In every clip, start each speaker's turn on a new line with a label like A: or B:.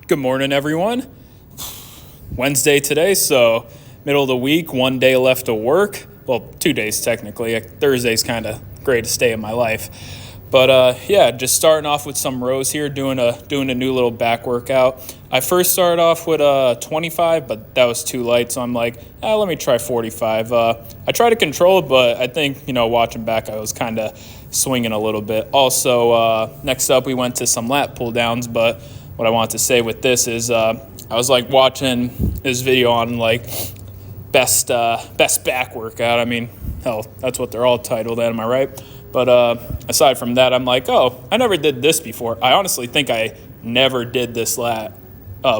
A: Good morning, everyone. Wednesday today, so middle of the week, 1 day left of work. Well, 2 days technically. Thursday's kind of greatest day of my life. But yeah, just starting off with some rows here, doing a new little back workout. I first started off with 25, but that was too light, so I'm like, let me try 45. I try to control it, but I think, watching back, I was kind of swinging a little bit. Also, next up, we went to some lat pull downs, but what I want to say with this is I was like watching this video on like best back workout. I mean, hell, that's what they're all titled at, am I right? But aside from that, I'm like, I never did this before. I honestly think I never did this lat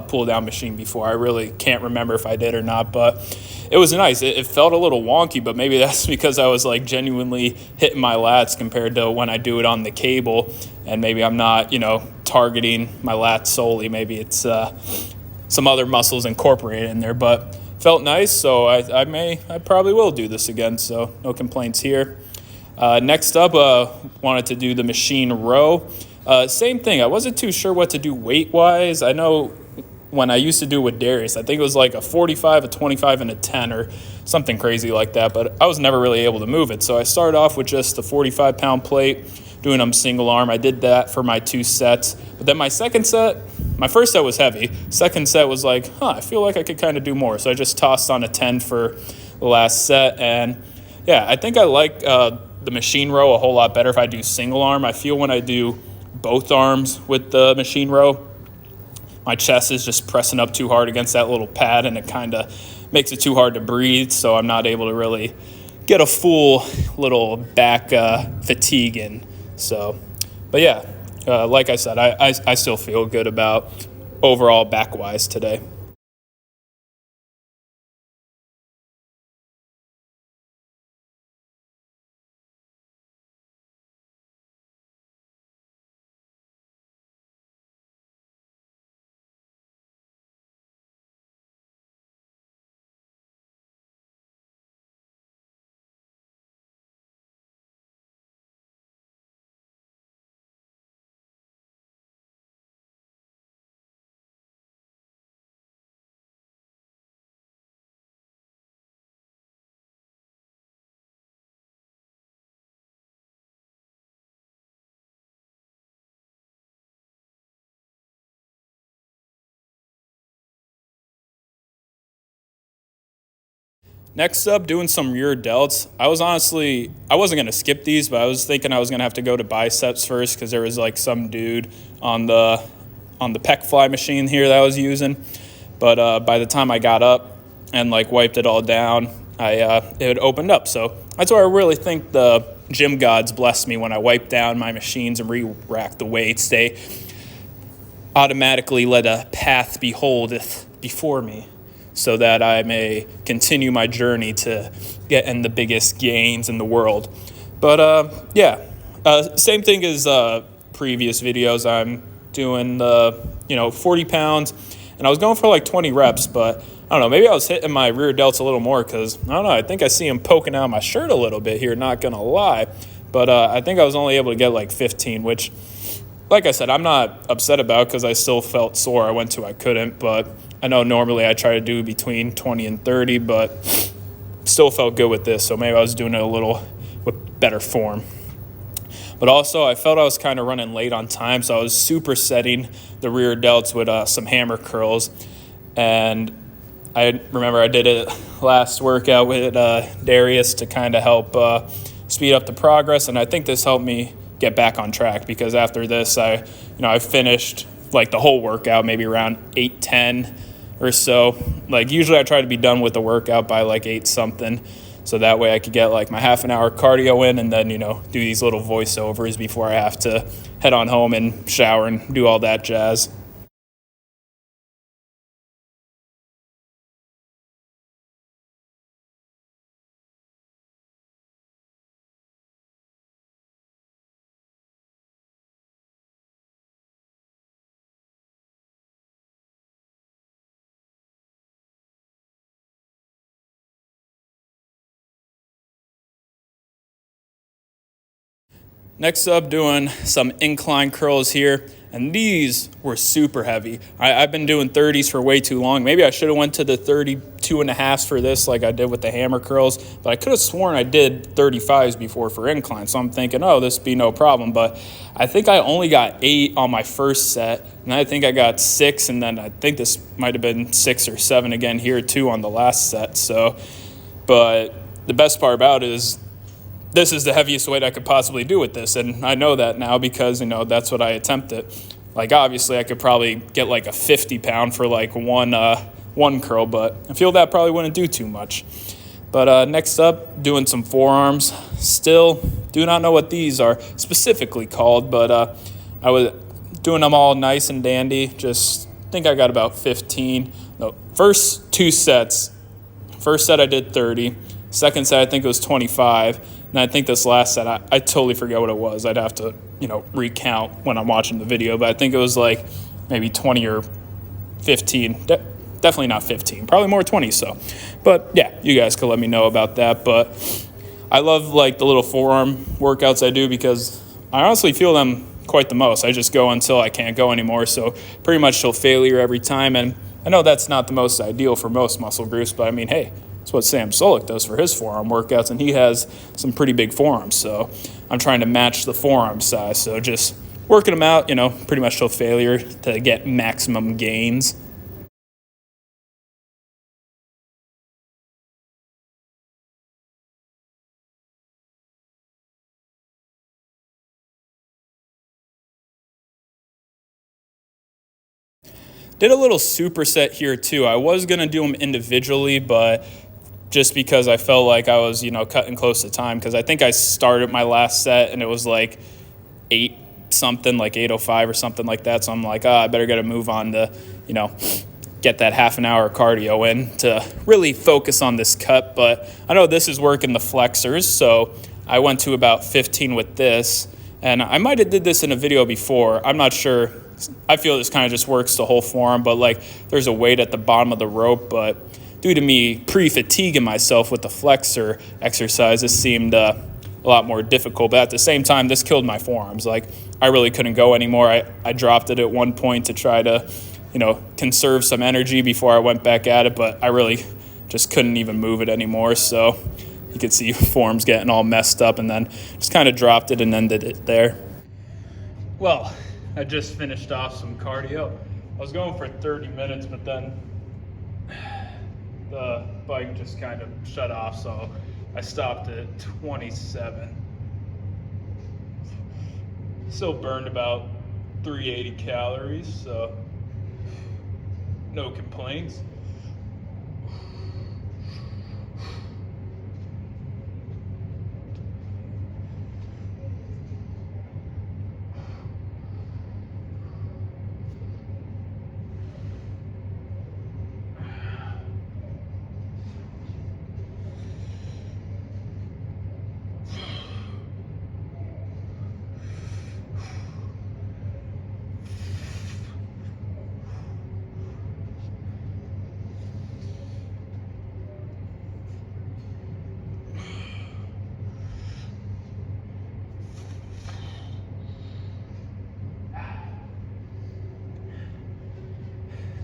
A: pull down machine before. I really can't remember if I did or not, but it was nice. It felt a little wonky, but maybe that's because I was like genuinely hitting my lats compared to when I do it on the cable, and maybe I'm not, targeting my lats solely. Maybe it's some other muscles incorporated in there, but felt nice. So I probably will do this again. So no complaints here. Next up, wanted to do the machine row. Same thing. I wasn't too sure what to do weight-wise. I know when I used to do it with Darius, I think it was like a 45, a 25, and a 10 or something crazy like that, but I was never really able to move it. So I started off with just a 45-pound plate, doing them single arm. I did that for my 2 sets. But then my first set was heavy. Second set was like, I feel like I could kind of do more. So I just tossed on a 10 for the last set. And yeah, I think I like the machine row a whole lot better if I do single arm. I feel when I do both arms with the machine row, my chest is just pressing up too hard against that little pad, and it kind of makes it too hard to breathe, so I'm not able to really get a full little back fatigue in. So, but yeah, like I said, I still feel good about overall back-wise today. Next up, doing some rear delts. I wasn't going to skip these, but I was thinking I was going to have to go to biceps first because there was like some dude on the pec fly machine here that I was using. But by the time I got up and like wiped it all down, it had opened up. So that's where I really think the gym gods blessed me when I wiped down my machines and re-racked the weights. They automatically let a path beholdeth before me, so that I may continue my journey to get in the biggest gains in the world. But yeah, same thing as previous videos. I'm doing the 40 pounds, and I was going for like 20 reps, but I don't know, maybe I was hitting my rear delts a little more because, I don't know, I think I see them poking out my shirt a little bit here, not gonna lie. But I think I was only able to get like 15, which, like I said, I'm not upset about because I still felt sore. I went to, I couldn't, but I know normally I try to do between 20 and 30, but still felt good with this, so maybe I was doing it a little with better form. But also, I felt I was kind of running late on time, so I was supersetting the rear delts with some hammer curls. And I remember I did it last workout with Darius to kind of help speed up the progress, and I think this helped me get back on track because after this, I finished like the whole workout maybe around 8:10 or so. Like usually I try to be done with the workout by like 8 something, so that way I could get like my half an hour cardio in and then do these little voiceovers before I have to head on home and shower and do all that jazz. Next up, doing some incline curls here. and these were super heavy. I've been doing 30s for way too long. Maybe I should have went to the 32.5s for this like I did with the hammer curls, but I could have sworn I did 35s before for incline, so I'm thinking, oh, this would be no problem. But I think I only got 8 on my first set, and I think I got 6, and then I think this might have been 6 or 7 again here too on the last set. So, but the best part about it is this is the heaviest weight I could possibly do with this, and I know that now because, that's what I attempted. Like, obviously, I could probably get like a 50-pound for like one curl, but I feel that probably wouldn't do too much. But next up, doing some forearms. Still do not know what these are specifically called, but I was doing them all nice and dandy. Just think I got about 15. No, first 2 sets. First set I did 30. Second set I think it was 25. And I think this last set, I totally forget what it was. I'd have to, recount when I'm watching the video. But I think it was like maybe 20 or 15. Definitely not 15. Probably more 20 so. But, yeah, you guys could let me know about that. But I love, like, the little forearm workouts I do because I honestly feel them quite the most. I just go until I can't go anymore. So pretty much till failure every time. And I know that's not the most ideal for most muscle groups. But, I mean, hey. That's what Sam Solik does for his forearm workouts, and he has some pretty big forearms. So I'm trying to match the forearm size. So just working them out, pretty much till failure to get maximum gains. Did a little superset here too. I was going to do them individually, but just because I felt like I was, cutting close to time, because I think I started my last set and it was like 8 something, like 8:05 or something like that. So I'm like, I better get a move on to, get that half an hour cardio in to really focus on this cut. But I know this is working the flexors, so I went to about 15 with this. And I might have did this in a video before. I'm not sure. I feel this kind of just works the whole forearm, but like there's a weight at the bottom of the rope, but due to me pre-fatiguing myself with the flexor exercise, this seemed a lot more difficult. But at the same time, this killed my forearms. Like, I really couldn't go anymore. I dropped it at one point to try to, conserve some energy before I went back at it, but I really just couldn't even move it anymore. So you could see forearms getting all messed up, and then just kind of dropped it and ended it there. Well, I just finished off some cardio. I was going for 30 minutes, but then the bike just kind of shut off, so I stopped at 27. Still burned about 380 calories, so no complaints.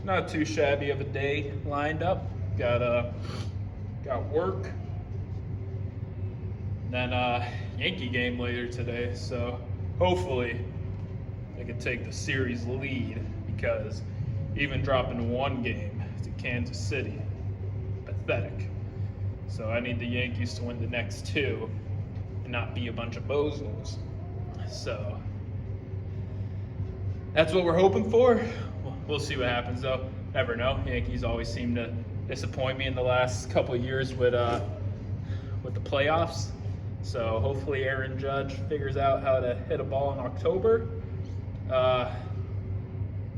A: Not too shabby of a day lined up. Got work, then Yankee game later today. So hopefully I can take the series lead, because even dropping 1 game to Kansas City, pathetic. So I need the Yankees to win the next 2 and not be a bunch of bozos. So that's what we're hoping for. We'll see what happens, though. Never know. Yankees always seem to disappoint me in the last couple of years with the playoffs. So hopefully Aaron Judge figures out how to hit a ball in October.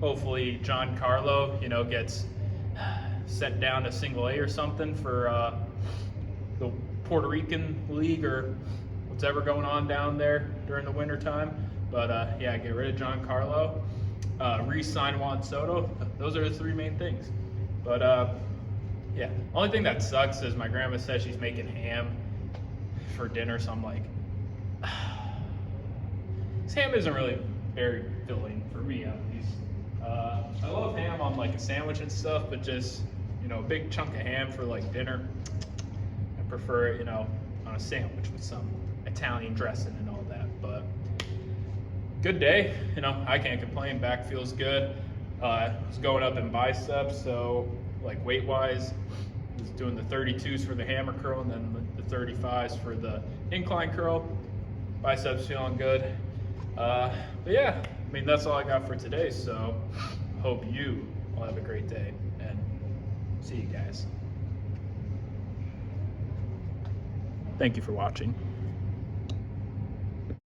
A: Hopefully Giancarlo, gets sent down to single A or something for the Puerto Rican League or what's ever going on down there during the winter time. But yeah, get rid of Giancarlo. Re-sign Juan Soto. Those are the 3 main things. But yeah, only thing that sucks is my grandma says she's making ham for dinner, so I'm like, this ham isn't really very filling for me at least. I love ham on like a sandwich and stuff, but just, you know, a big chunk of ham for like dinner, I prefer it, you know, on a sandwich with some Italian dressing and all that. But good day, you know, I can't complain. Back feels good. Was going up in biceps, so like weight wise, was doing the 32s for the hammer curl and then the 35s for the incline curl. Biceps feeling good. But yeah, I mean, that's all I got for today. So hope you all have a great day and see you guys. Thank you for watching.